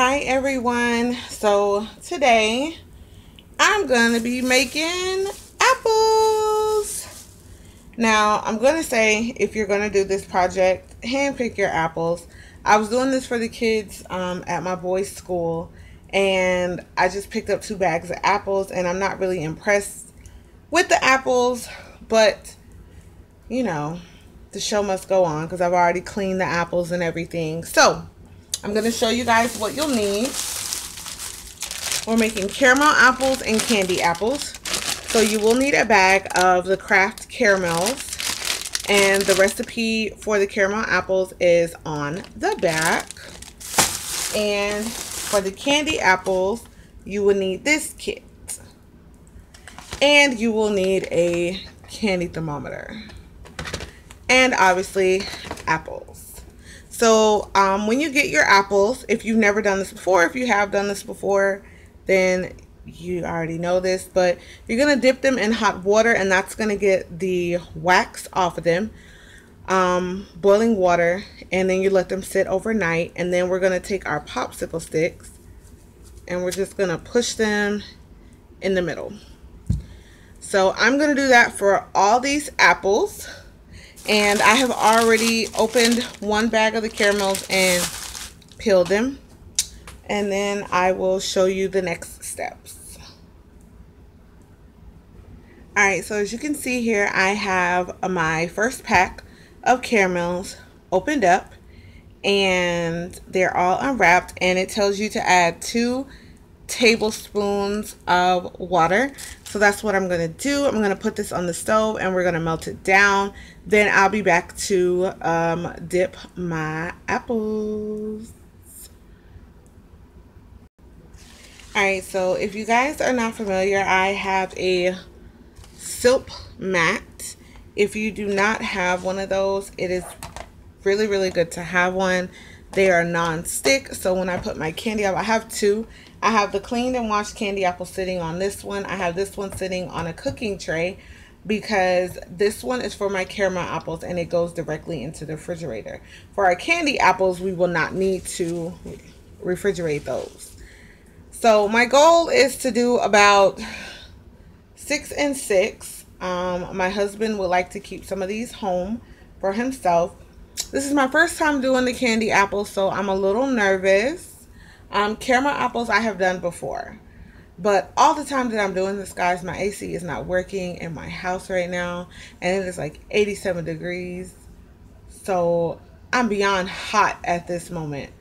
Hi everyone. So today I'm going to be making apples. Now I'm going to say, if you're going to do this project, handpick your apples. I was doing this for the kids at my boys' school, and I just picked up 2 bags of apples, and I'm not really impressed with the apples, but you know, the show must go on because I've already cleaned the apples and everything. So I'm going to show you guys what you'll need. We're making caramel apples and candy apples. So you will need a bag of the Kraft caramels. And the recipe for the caramel apples is on the back. And for the candy apples, you will need this kit. And you will need a candy thermometer. And obviously, apples. So when you get your apples, if you've never done this before, if you have done this before, then you already know this, but you're going to dip them in hot water, and that's going to get the wax off of them. Boiling water, and then you let them sit overnight, and then we're going to take our popsicle sticks and we're just going to push them in the middle. So I'm going to do that for all these apples. And I have already opened 1 bag of the caramels and peeled them. And then I will show you the next steps. Alright, so as you can see here, I have my first pack of caramels opened up. And they're all unwrapped. And it tells you to add 2 tablespoons of water. So that's what I'm going to do. I'm going to put this on the stove and we're going to melt it down. Then I'll be back to dip my apples. Alright, so if you guys are not familiar, I have a silk mat. If you do not have one of those, it is really good to have one. They are non-stick, so when I put my candy apple, I have 2. I have the cleaned and washed candy apple sitting on this one. I have this one sitting on a cooking tray because this one is for my caramel apples and it goes directly into the refrigerator. For our candy apples, we will not need to refrigerate those. So my goal is to do about 6 and 6. My husband would like to keep some of these home for himself. This is my first time doing the candy apples, so I'm a little nervous. Caramel apples I have done before, but all the time that I'm doing this, guys, my AC is not working in my house right now, and it is like 87 degrees, so I'm beyond hot at this moment.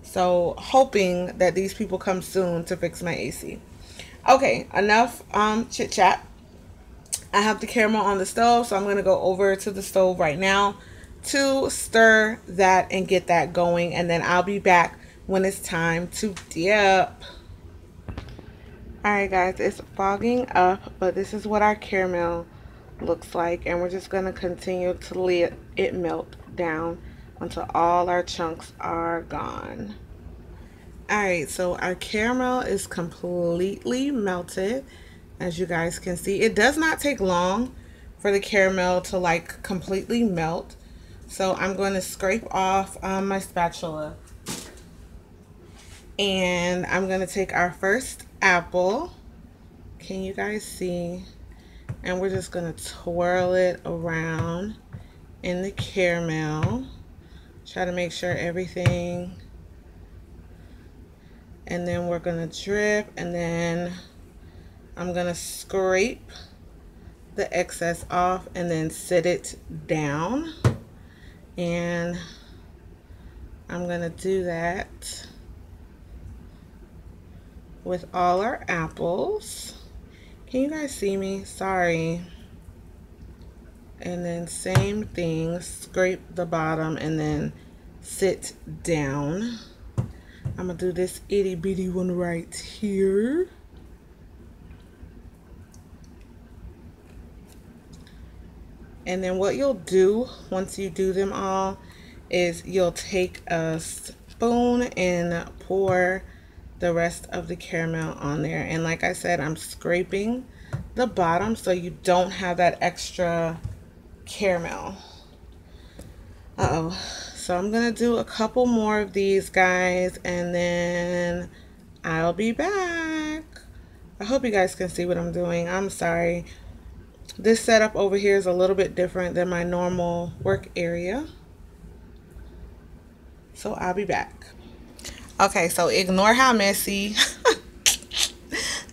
So hoping that these people come soon to fix my AC. Okay, enough chit chat. I have the caramel on the stove, so I'm going to go over to the stove right now to stir that and get that going, and then I'll be back when it's time to dip. Alright guys, it's fogging up, but this is what our caramel looks like, and we're just going to continue to let it melt down until all our chunks are gone. Alright, so our caramel is completely melted. As you guys can see, it does not take long for the caramel to like completely melt. So I'm going to scrape off my spatula, and I'm going to take our first apple. Can you guys see? And we're just going to twirl it around in the caramel. Try to make sure everything, and then we're going to drip, and then I'm going to scrape the excess off and then sit it down. And I'm going to do that with all our apples. Can you guys see me? Sorry. And then same thing, scrape the bottom and then sit down. I'm going to do this itty bitty one right here. And then what you'll do once you do them all is you'll take a spoon and pour the rest of the caramel on there. And like I said, I'm scraping the bottom so you don't have that extra caramel. So I'm gonna do a couple more of these, guys, and then I'll be back. I hope you guys can see what I'm doing. I'm sorry. This setup over here is a little bit different than my normal work area. So I'll be back. Okay, so ignore how messy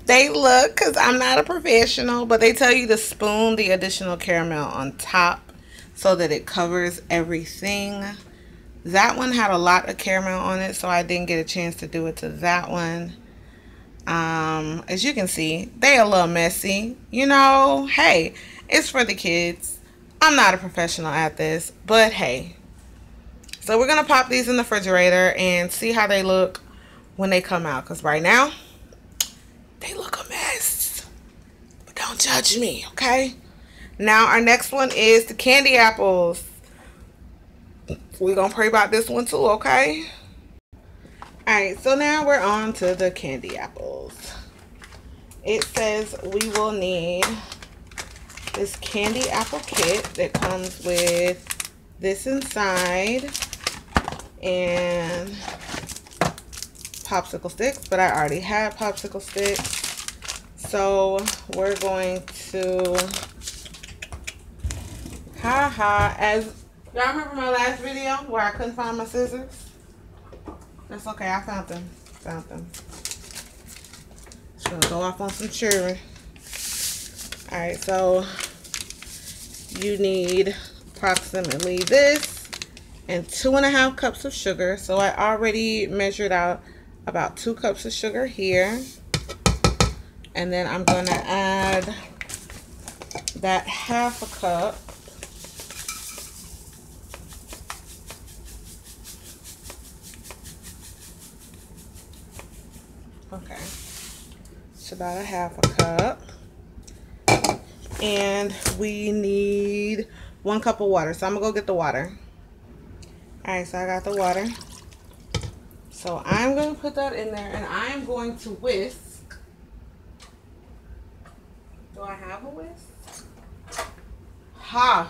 they look because I'm not a professional, but they tell you to spoon the additional caramel on top so that it covers everything. That one had a lot of caramel on it, so I didn't get a chance to do it to that one. As you can see, they a little messy. You know, hey, it's for the kids. I'm not a professional at this, but hey. So we're gonna pop these in the refrigerator and see how they look when they come out, because right now they look a mess, but don't judge me, okay? Now our next one is the candy apples. We're gonna pray about this one too, okay? Alright, so now we're on to the candy apples. It says we will need this candy apple kit that comes with this inside and popsicle sticks, but I already had popsicle sticks. So we're going to, as y'all remember my last video where I couldn't find my scissors? That's okay, I found them. Just gonna go off on some chewing. Alright, so you need approximately this and 2.5 cups of sugar. So I already measured out about 2 cups of sugar here. And then I'm gonna add that 1/2 cup . Okay, it's about 1/2 cup. And we need 1 cup of water. So I'm gonna go get the water. Alright, so I got the water. So I'm gonna put that in there and I'm going to whisk. Do I have a whisk? Ha!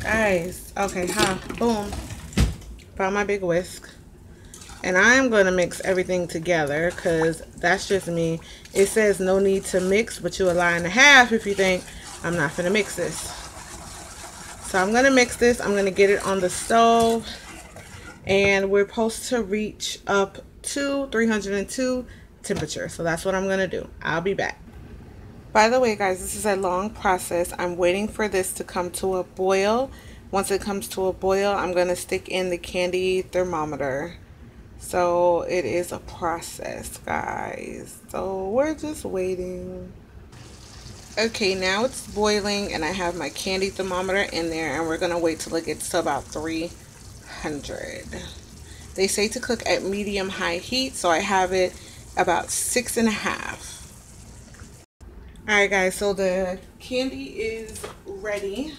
Guys, okay, boom. Found my big whisk. And I'm going to mix everything together because that's just me. It says no need to mix, but you a lie and a half if you think I'm not going to mix this. So I'm going to mix this. I'm going to get it on the stove. And we're supposed to reach up to 302 temperature. So that's what I'm going to do. I'll be back. By the way, guys, this is a long process. I'm waiting for this to come to a boil. Once it comes to a boil, I'm going to stick in the candy thermometer. So it is a process, guys. So we're just waiting. Okay, now it's boiling and I have my candy thermometer in there and we're gonna wait till it gets to about 300. They say to cook at medium high heat, so I have it about 6.5. Alright guys, so the candy is ready.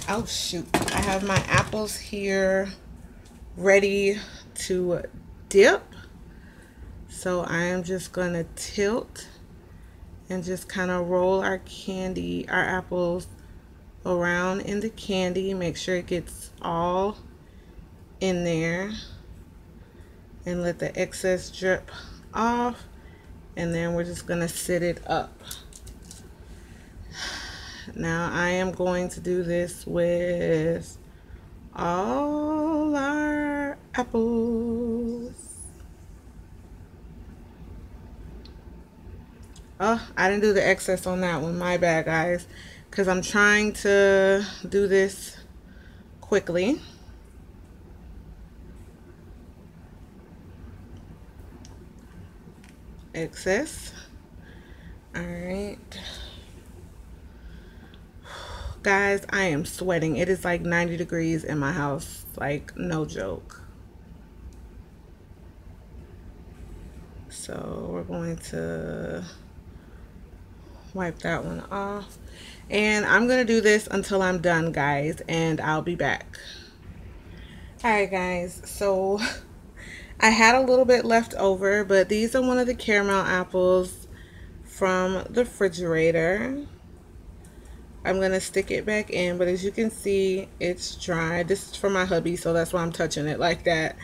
Oh shoot, I have my apples here ready to dip. So I am just gonna tilt and just kind of roll our apples around in the candy. Make sure it gets all in there and let the excess drip off, and then we're just gonna sit it up. Now I am going to do this with all our apples. Oh, I didn't do the excess on that one. My bad, guys. Because I'm trying to do this quickly. Excess. Alright. Guys, I am sweating. It is like 90 degrees in my house. Like, no joke. So we're going to wipe that one off. And I'm going to do this until I'm done, guys. And I'll be back. Alright, guys. So I had a little bit left over. But these are one of the caramel apples from the refrigerator. I'm going to stick it back in, but as you can see, it's dry. This is for my hubby, so that's why I'm touching it like that.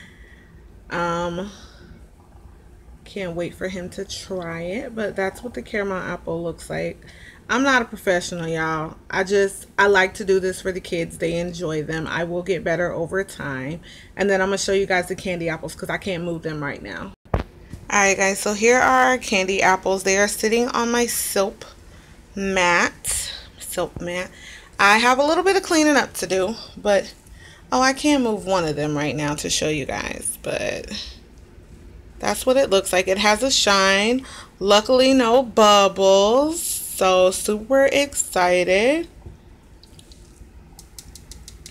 Can't wait for him to try it, but that's what the caramel apple looks like. I'm not a professional, y'all. I like to do this for the kids. They enjoy them. I will get better over time. And then I'm going to show you guys the candy apples because I can't move them right now. Alright guys, so here are our candy apples. They are sitting on my silk mat. I have a little bit of cleaning up to do, but I can't move one of them right now to show you guys, but that's what it looks like. It has a shine. Luckily, no bubbles. So, super excited.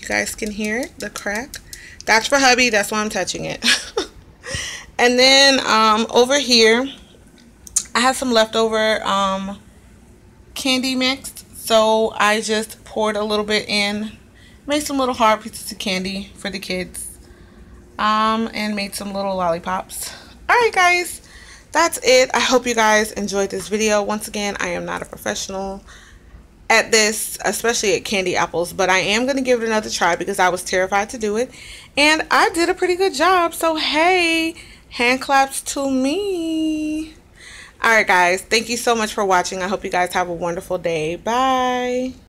You guys can hear it, the crack. That's for hubby. That's why I'm touching it. And then, over here, I have some leftover candy mix. So, I just poured a little bit in. Made some little hard pieces of candy for the kids. And made some little lollipops. Alright guys, that's it. I hope you guys enjoyed this video. Once again, I am not a professional at this, especially at candy apples, but I am going to give it another try because I was terrified to do it. And I did a pretty good job, so hey, hand claps to me. Alright guys, thank you so much for watching. I hope you guys have a wonderful day. Bye.